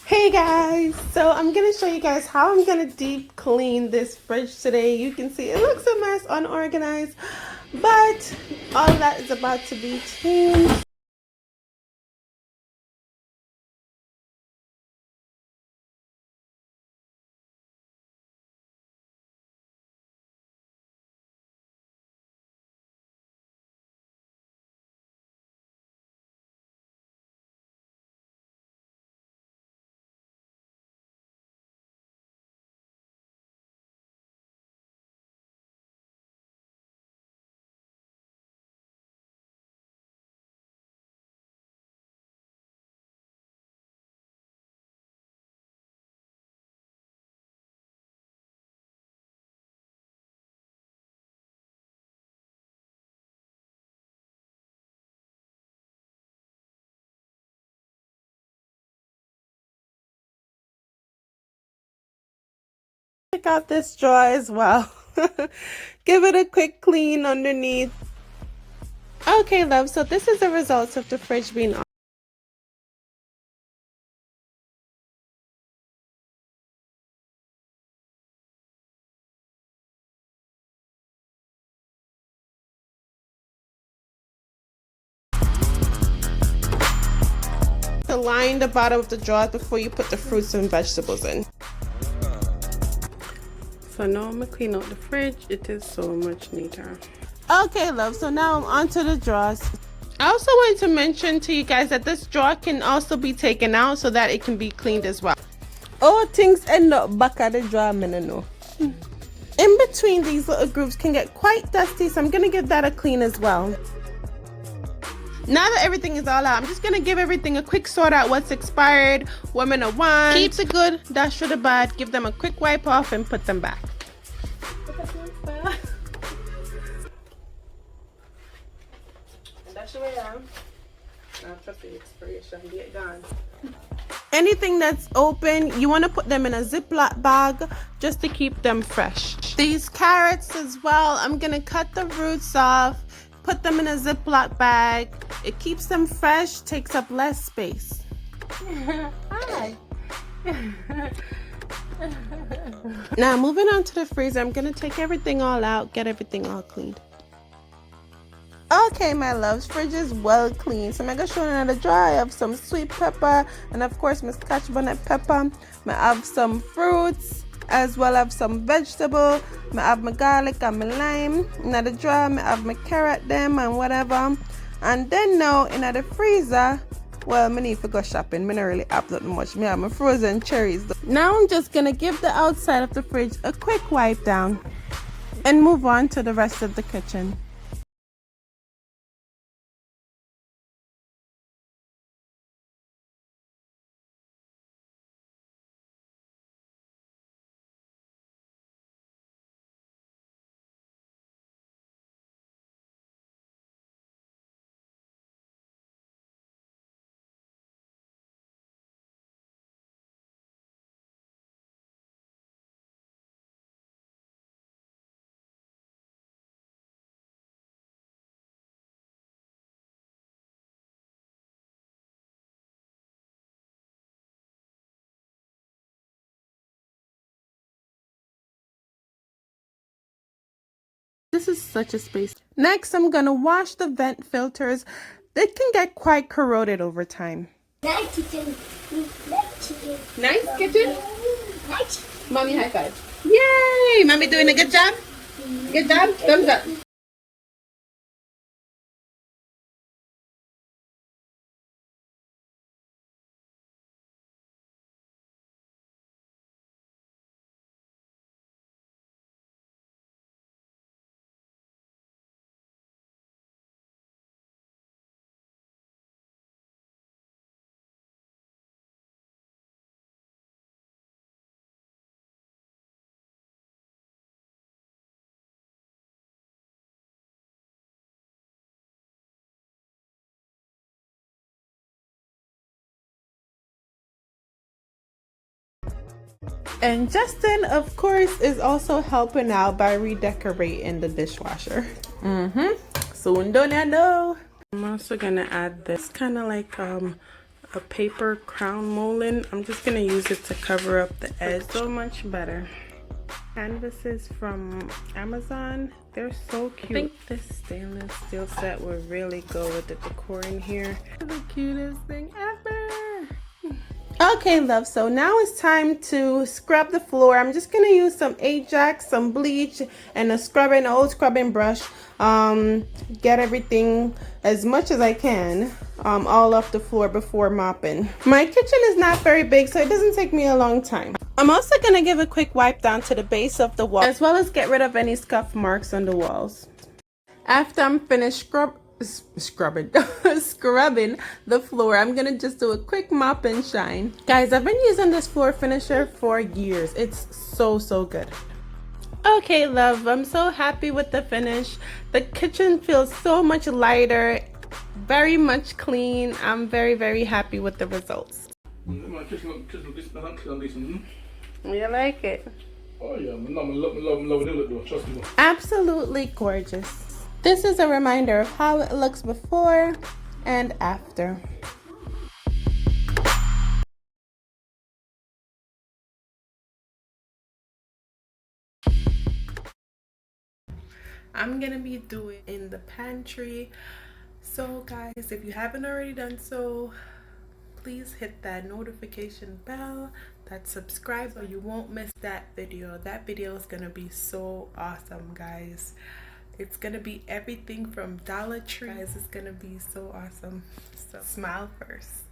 Hey guys, so I'm gonna show you guys how I'm gonna deep clean this fridge today. You can see it looks a mess, unorganized, but all that is about to be changed. Check out this drawer as well. Give it a quick clean underneath. Okay, love, so this is the results of the fridge being on. To line the bottom of the drawer before you put the fruits and vegetables in. So now I'm gonna clean out the fridge. It is so much neater. Okay, love, so now I'm onto the drawers. I also wanted to mention to you guys that this drawer can also be taken out so that it can be cleaned as well. Oh, things end up back at the drawer, I know. In between these little grooves can get quite dusty, so I'm gonna give that a clean as well. Now that everything is all out, I'm just gonna give everything a quick sort out what's expired, what I'm gonna want. Keep the good, dash for the bad, give them a quick wipe off and put them back. That's the way down. After the expiration, get gone. Anything that's open, you want to put them in a Ziploc bag just to keep them fresh. These carrots as well, I'm gonna cut the roots off, put them in a Ziploc bag. It keeps them fresh, takes up less space. Hi. Now moving on to the freezer, I'm gonna take everything all out, get everything all cleaned. Okay, my loves, fridge is well clean. So I'm gonna show you another drawer. I have some sweet pepper and of course my scotch bonnet pepper. I have some fruits as well as some vegetable. I have my garlic and my lime. Another drawer, I have my carrot them and whatever. And then now in the freezer, well, I need to go shopping. I don't really have that much. I have my frozen cherries. Now I'm just gonna give the outside of the fridge a quick wipe down and move on to the rest of the kitchen. This is such a space. Next, I'm gonna wash the vent filters. They can get quite corroded over time. Nice kitchen. Nice kitchen. Nice kitchen? Nice. Mommy high five. Yay! Mommy doing a good job? Good job? Thumbs up. And Justin, of course, is also helping out by redecorating the dishwasher. Soon don't I know. I'm also gonna add this kind of like a paper crown molding. I'm just gonna use it to cover up the edge. So much better. Canvases from Amazon, they're so cute. I think this stainless steel set would really go with the decor in here. The cutest thing ever. Okay, love, so now it's time to scrub the floor. I'm just gonna use some Ajax, some bleach, and an old scrubbing brush. Get everything as much as I can all off the floor before mopping. My kitchen is not very big, so it doesn't take me a long time. I'm also gonna give a quick wipe down to the base of the wall, as well as get rid of any scuff marks on the walls. After I'm finished scrubbing the floor, I'm gonna just do a quick mop and shine. Guys, I've been using this floor finisher for years. It's so good. Okay, love, I'm so happy with the finish. The kitchen feels so much lighter, very much clean. I'm very happy with the results. You like it? Oh yeah, love, trust me. Absolutely gorgeous. This is a reminder of how it looks before and after. I'm gonna be doing in the pantry. So guys, if you haven't already done so, please hit that notification bell, that subscribe, so you won't miss that video. That video is gonna be so awesome, guys. It's gonna be everything from Dollar Tree. Guys, it's gonna be so awesome. So smile first.